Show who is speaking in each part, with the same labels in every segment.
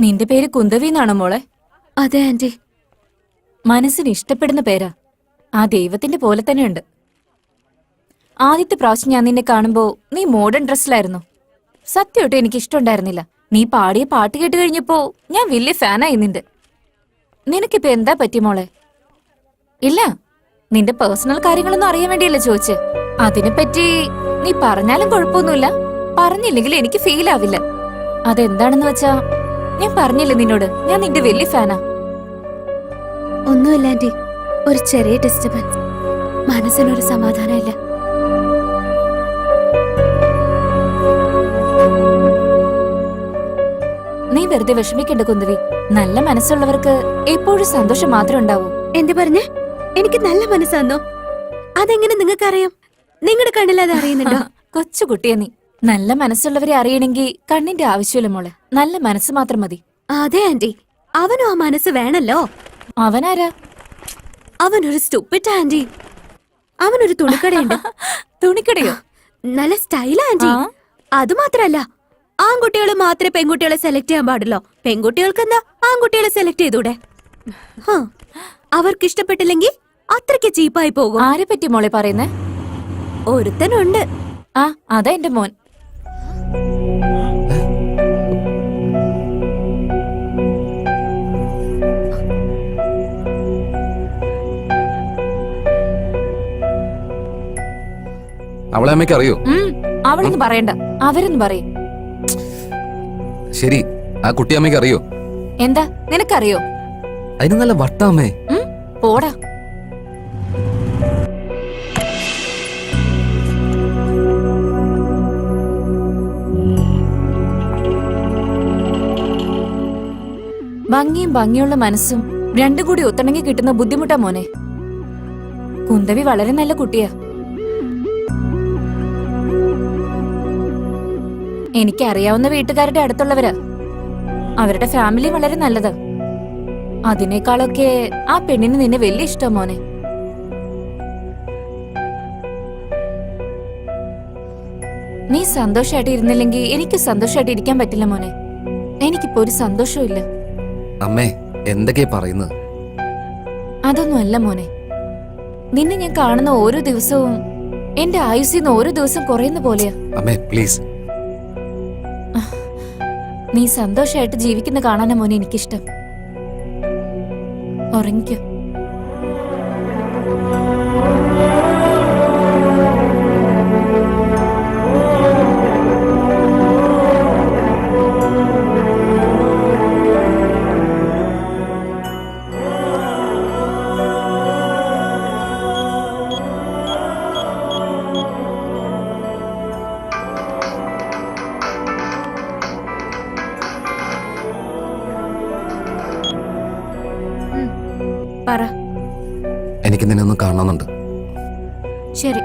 Speaker 1: നിന്റെ പേര് കുന്തവി എന്നാണോ മോളെ?
Speaker 2: അതെ ആന്റി.
Speaker 1: മനസ്സിന് ഇഷ്ടപ്പെടുന്ന പേരാ. ആ ദൈവത്തിന്റെ പോലെ തന്നെയുണ്ട്. ആദ്യത്തെ പ്രാവശ്യം ഞാൻ നിന്നെ കാണുമ്പോ നീ മോഡേൺ ഡ്രസ്സിലായിരുന്നു. സത്യമായിട്ട് എനിക്ക് ഇഷ്ടമുണ്ടായിരുന്നില്ല. നീ പാടിയ പാട്ട് കേട്ട് കഴിഞ്ഞപ്പോ ഞാൻ വലിയ ഫാനായി നിന്റെ. നിനക്കിപ്പോ എന്താ പറ്റി മോളെ? ഇല്ല, നിന്റെ പേഴ്സണൽ കാര്യങ്ങളൊന്നും അറിയാൻ വേണ്ടിയല്ലേ ചോദിച്ചേ. അതിനെപ്പറ്റി നീ പറഞ്ഞാലും കുഴപ്പമൊന്നുമില്ല, പറഞ്ഞില്ലെങ്കിൽ എനിക്ക് ഫീൽ ആവില്ല. അതെന്താണെന്ന് വെച്ചാ ഞാൻ പറഞ്ഞില്ലേ നിന്നോട്, ഞാൻ നിന്റെ വലിയ ഫാനാ.
Speaker 2: ഒന്നുമില്ല ആന്റി, ഒരു ചെറിയ ഡിസ്റ്റർബൻസ്. മനസ്സിനൊരു സമാധാനമില്ല.
Speaker 1: നീ വെറുതെ വിഷമിക്കണ്ട കുന്തവി. നല്ല മനസ്സുള്ളവർക്ക് എപ്പോഴും സന്തോഷം മാത്രം ഉണ്ടാവൂ.
Speaker 2: എന്ത് പറഞ്ഞേ? എനിക്ക് നല്ല മനസ്സാന്നോ? അതെങ്ങനെ നിങ്ങൾക്കറിയാം? നിങ്ങളുടെ കണ്ണിലത് അറിയുന്നുണ്ടോ?
Speaker 1: കൊച്ചുകുട്ടിയെ നീ. നല്ല മനസ്സുള്ളവരെ അറിയണമെങ്കിൽ കണ്ണിന്റെ ആവശ്യമില്ല മോളെ, നല്ല മനസ്സ് മാത്രം മതി.
Speaker 2: അതെ ആന്റി, അവനും ആ മനസ്സ് വേണല്ലോ.
Speaker 1: അവനാരാ?
Speaker 2: അവനൊരു സ്റ്റുപ്പിഡ് ആന്റി. അവനൊരു തുണിക്കടയുണ്ട്.
Speaker 1: തുണിക്കടയോ?
Speaker 2: നല്ല സ്റ്റൈലാ ആന്റി. അത് മാത്രല്ല, ആൺകുട്ടികൾ മാത്രമേ പെൺകുട്ടികളെ സെലക്ട് ചെയ്യാൻ പാടുള്ളൂ. പെൺകുട്ടികൾക്ക് എന്താ ആൺകുട്ടികളെ സെലക്ട് ചെയ്തൂടെ? അവർക്ക് ഇഷ്ടപ്പെട്ടില്ലെങ്കിൽ അത്രയ്ക്ക് ചീപ്പായി പോകും.
Speaker 1: ആരെ പറ്റി മോളെ പറയുന്നേ?
Speaker 2: ഒരുത്തനുണ്ട്.
Speaker 1: ആ, അതാ എന്റെ മോൻ.
Speaker 3: അവളെ അമ്മയ്ക്ക് അറിയോ?
Speaker 1: അവളൊന്നും പറയണ്ട, അവരൊന്നും പറയും.
Speaker 3: ശരി, ആ കുട്ടി അമ്മയ്ക്ക് അറിയോ?
Speaker 1: എന്താ നിനക്കറിയോ?
Speaker 3: അതിന് നല്ല വട്ടാമ്മേ.
Speaker 1: പോടാ. ഭംഗിയുള്ള മനസ്സും രണ്ടും കൂടി ഒത്തണങ്ങി കിട്ടുന്ന ബുദ്ധിമുട്ടാ മോനെ. കുന്തവി വളരെ നല്ല കുട്ടിയാ. എനിക്കറിയാവുന്ന വീട്ടുകാരുടെ അടുത്തുള്ളവരാ. അവരുടെ ഫാമിലി വളരെ നല്ലതാ. അതിനേക്കാളൊക്കെ ആ പെണ്ണിന് നിന്നെ വലിയ ഇഷ്ടം മോനെ. നീ സന്തോഷായിട്ട് ഇരുന്നില്ലെങ്കിൽ എനിക്ക് സന്തോഷായിട്ട് ഇരിക്കാൻ പറ്റില്ല മോനെ. എനിക്കിപ്പോ ഒരു സന്തോഷവും ഇല്ല.
Speaker 3: അമ്മേ, എന്തൊക്കെയാ പറയുന്നത്?
Speaker 1: അതൊന്നും അല്ല മോനെ. നിന്നെ ഞാൻ കാണുന്ന ഓരോ ദിവസവും എന്റെ ആയുസ്സിന്ന് ഓരോ ദിവസം കുറയുന്ന പോലെയാ.
Speaker 3: അമ്മേ പ്ലീസ്.
Speaker 1: നീ സന്തോഷായിട്ട് ജീവിക്കുന്ന കാണാനാ മോനെ എനിക്കിഷ്ടം. ഉറങ്ങിക്കോ.
Speaker 2: പറ.
Speaker 3: എനിക്ക് നിന്നെ ഒന്ന് കാണണമെന്നുണ്ട്.
Speaker 2: ശരി.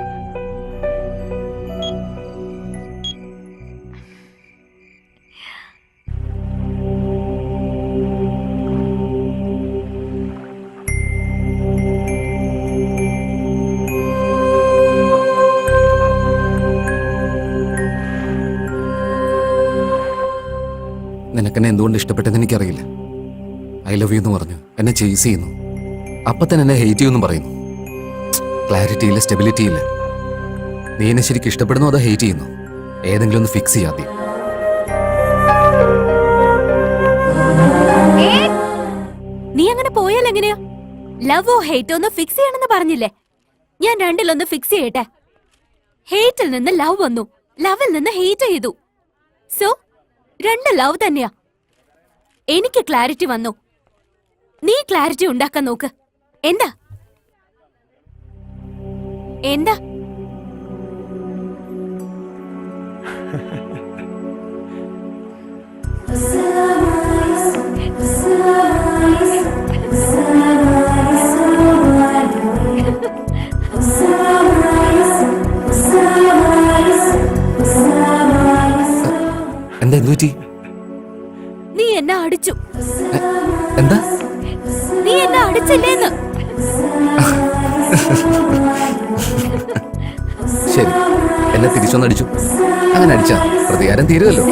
Speaker 3: നിനക്കെന്നെ എന്തുകൊണ്ട് ഇഷ്ടപ്പെട്ടെന്ന് എനിക്കറിയില്ല. ഐ ലവ് യു എന്ന് പറഞ്ഞു എന്നെ ചേസ് ചെയ്യുന്നു. അപ്പൊ തന്നെ എന്നെ ഹേറ്റ് ചെയ്യുമെന്നും പറയുന്നു. ക്ലാരിറ്റി ഇല്ല, സ്റ്റെബിലിറ്റി ഇല്ല. നീ എന്നെ ശരിക്കും ഇഷ്ടപ്പെടുന്നു അതോ ഹേറ്റ് ചെയ്യുന്നു? ഏതെങ്കിലും ഒന്ന് ഫിക്സ് ചെയ്യാതെ.
Speaker 2: നീ അങ്ങനെ പോയാൽ എങ്ങനെയാ? ലവോ ഹേറ്റോ ഒന്ന് ഫിക്സ് ചെയ്യണമെന്ന് പറഞ്ഞില്ലേ? ഞാൻ രണ്ടിലൊന്ന് ഫിക്സ് ചെയ്യട്ടെ. ഹേറ്റിൽ നിന്ന് ലവ് വന്നു, ലവിൽ നിന്ന് ഹേറ്റ് ചെയ്തു. സോ രണ്ട് ലവ് തന്നെയാ. എനിക്ക് ക്ലാരിറ്റി വന്നു, നീ ക്ലാരിറ്റി ഉണ്ടാക്കാൻ നോക്ക്. എന്താ എന്താ?
Speaker 3: എന്താ എന്തുപറ്റി?
Speaker 2: നീ എന്നെ അടിച്ചു.
Speaker 3: എന്താ?
Speaker 2: നീ എന്നെ അടിച്ചില്ലേന്ന്.
Speaker 3: ശരി, എന്നെ തിരിച്ചൊന്നടിച്ചു. അങ്ങനെ അടിച്ചാ പ്രതികാരം തീരുമല്ലോ.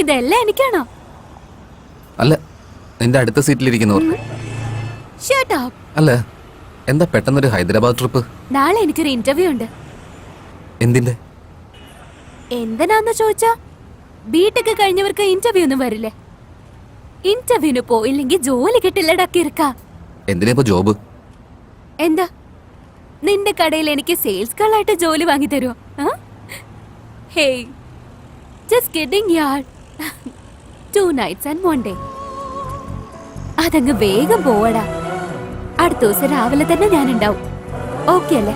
Speaker 2: ഇതെല്ലാം എനിക്കാണോ?
Speaker 3: അല്ല, നിന്റെ അടുത്ത സീറ്റിലിരിക്കുന്നവർ.
Speaker 2: Shut up.
Speaker 3: അല്ല, എന്താ പെട്ടെന്നൊരു ഹൈദരാബാദ് ട്രിപ്പ്?
Speaker 2: നാളെ എനിക്കൊരു ഇന്റർവ്യൂ ഉണ്ട്.
Speaker 3: എന്തിന്റെ?
Speaker 2: എന്തിനാന്ന് ചോദിച്ചാ ബിടെക് കഴിഞ്ഞവർക്ക് ഇന്റർവ്യൂ ഒന്നും വരില്ലേ? ഇന്റർവ്യൂന് പോയില്ലെങ്കിൽ ജോലി കിട്ടില്ലടാ കിറുക്ക.
Speaker 3: എന്തിനാ ഇപ്പൊ ജോബ്?
Speaker 2: എന്താ നിന്റെ കടയിൽ എനിക്ക് സെയിൽസ് ഗേളായിട്ട് ജോലി വാങ്ങി തരുമോ? Hey, just kidding Yar. 2 nights and 1 day. അതങ്ങ് വേഗം പോവടാ. അടുത്ത ദിവസം രാവിലെ തന്നെ ഞാൻ ഉണ്ടാവും. ഓക്കെ അല്ലേ?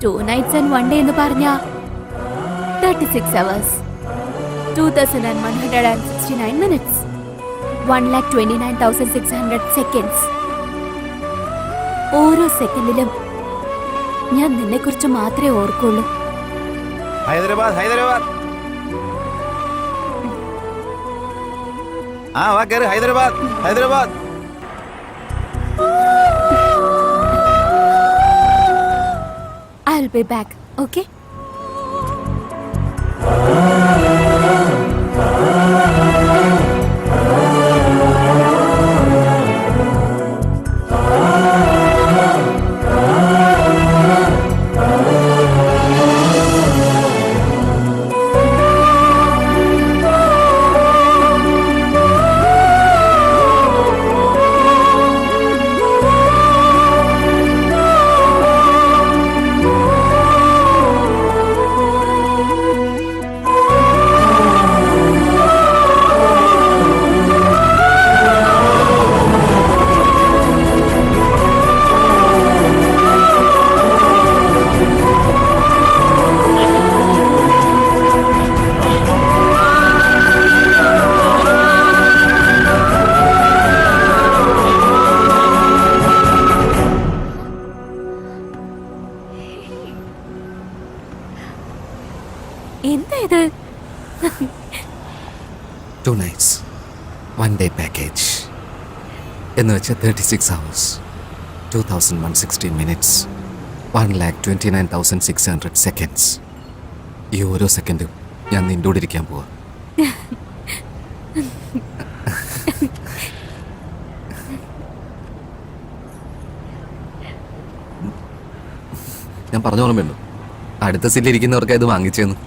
Speaker 2: 2 nights and 1 day എന്ന് പറഞ്ഞാ 36 hours, 2169 minutes, 1,29,600 seconds. ഓരോ സെക്കൻഡിലും ഞാൻ നിന്നെ കുറിച്ച് മാത്രമേ ഓർക്കുള്ളൂ.
Speaker 4: ഹൈദരാബാദ് ഹൈദരാബാദ് ആ വാ കേറ്. Hyderabad Hyderabad.
Speaker 2: I'll be back, okay? എന്താ ഇത്?
Speaker 3: 2 nights, 1 day package. എന്ന് വെച്ചാൽ 36 hours, 2116 minutes, 1,29,600 seconds. ഈ ഓരോ സെക്കൻഡും ഞാൻ നിന്റെ കൂടെ ഇരിക്കാൻ പോവാ. ഞാൻ പറഞ്ഞ ഓർമ്മയുണ്ടോ? അടുത്ത സീറ്റിൽ ഇരിക്കുന്നവർക്ക് ഇത് വാങ്ങിച്ചെന്ന്.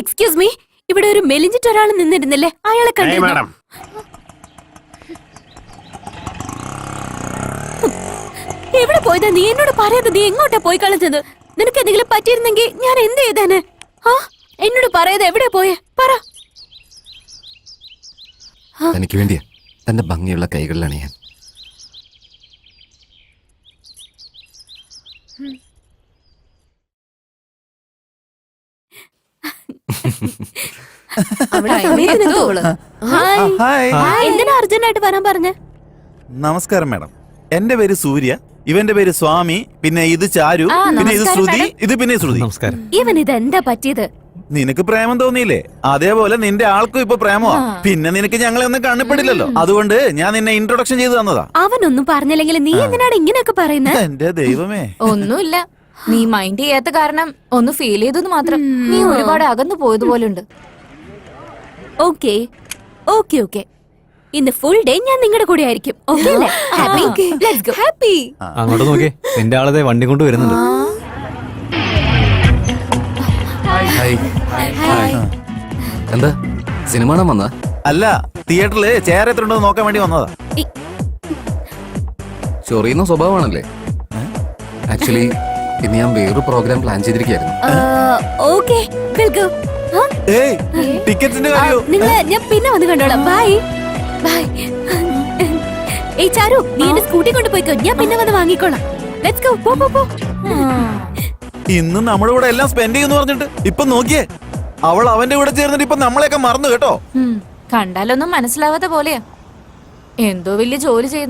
Speaker 2: എക്സ്ക്യൂസ് മീ, ഇവിടെ ഒരു മെലിഞ്ഞിട്ട് ഒരാൾ നിന്നിരുന്നില്ലേ? അയാളെ കണ്ടിരുന്നോ? എവിടെ പോയതാ? നീ എന്നോട് പറയാതെ നീ എങ്ങോട്ടാ പോയി കളഞ്ഞത്? നിനക്ക് എന്തെങ്കിലും പറ്റിയിരുന്നെങ്കിൽ ഞാൻ എന്ത് ചെയ്തേനെ? ആ, എന്നോട് പറയാതെ എവിടെ പോയേ? പറ.
Speaker 3: തനിക്ക് വേണ്ടിയാ തന്റെ ഭംഗിയുള്ള കൈകളിലാണ് ഞാൻ.
Speaker 2: എന്തിനാ അർജന്റായിട്ട് വരാൻ പറഞ്ഞ?
Speaker 4: നമസ്കാരം മാഡം. എന്റെ പേര് സൂര്യ, ഇവന്റെ പേര് സ്വാമി, പിന്നെ ഇത് ചാരു, പിന്നെ ഇത് ശ്രുതി, ഇത് പിന്നെ ശ്രുതി.
Speaker 5: നമസ്കാരം.
Speaker 2: ഇവൻ ഇതെന്താ പറ്റിയത്?
Speaker 4: നിനക്ക് പ്രേമം തോന്നിയില്ലേ? അതേപോലെ നിന്റെ ആൾക്കും ഇപ്പൊ പ്രേമോ. പിന്നെ നിനക്ക് ഞങ്ങളെ ഒന്നും കണ്ണപ്പെടില്ലല്ലോ, അതുകൊണ്ട് ഞാൻ നിന്നെ ഇൻട്രൊഡക്ഷൻ ചെയ്ത് തന്നതാ.
Speaker 2: അവനൊന്നും പറഞ്ഞില്ലെങ്കിൽ നീ എന്തിനാണ് ഇങ്ങനെയൊക്കെ പറയുന്നത്?
Speaker 4: എന്റെ ദൈവമേ.
Speaker 1: ഒന്നുമില്ല, നീ മൈൻഡ് ചെയ്യാത്ത കാരണം ഒന്ന് ഫീൽ ചെയ്തെന്ന് മാത്രം. നീ ഒരുപാട് അകന്നു പോയതുപോലുണ്ട്.
Speaker 2: ഓക്കെ ഓക്കെ ഓക്കെ, ഇന്ന് ഫുൾ ഡേ ഞാൻ നിങ്ങളുടെ കൂടെ ആയിരിക്കും. ഓക്കെ അല്ലേ? ഹാപ്പി? Let's go. ഹാപ്പി.
Speaker 5: അങ്ങോട്ട് നോക്കേ, നിന്റെ ആളതെ വണ്ടി കൊണ്ട് വരുന്നുണ്ട്.
Speaker 3: ഹായ്. എന്താ സിനിമ കാണാൻ വന്നാ?
Speaker 4: അല്ല, തിയേറ്ററില് ചെയർ എത്ര ഉണ്ടോ നോക്കാൻ വേണ്ടി വന്നതാ.
Speaker 3: ചൊറിയുന്ന സ്വഭാവമാണല്ലേ? ആക്ച്വലി ഇന്ന് ഞാൻ വേറൊരു പ്രോഗ്രാം പ്ലാൻ ചെയ്തിരിക്കുകയായിരുന്നു.
Speaker 2: Okay, will go.
Speaker 4: ഏയ്, ടിക്കറ്റിന്റെ കാര്യോ?
Speaker 2: നിങ്ങളെ ഞാൻ പിന്നെ വന്ന് കണ്ടോളാം. Bye bye. ഏയ് ചാരു, നീ എന്റെ സ്കൂട്ടി കൊണ്ട് പോയിക്കോ, ഞാൻ പിന്നെ വന്ന് വാങ്ങിക്കോളാം. Let's go. പോ.
Speaker 4: ഇന്ന് നമ്മുടെ കൂടെ എല്ലാം സ്പെൻഡ് ചെയ്യുന്നു പറഞ്ഞിട്ട് ഇപ്പൊ നോക്കിയേ, അവൾ അവന്റെ കൂടെ ചേർന്നിട്ട് ഇപ്പൊ നമ്മളെയൊക്കെ മറന്നു കേട്ടോ.
Speaker 1: കണ്ടാലൊന്നും മനസ്സിലാവാത്ത പോലെയാ. എന്തോ വലിയ ജോലി ചെയ്യുന്നു.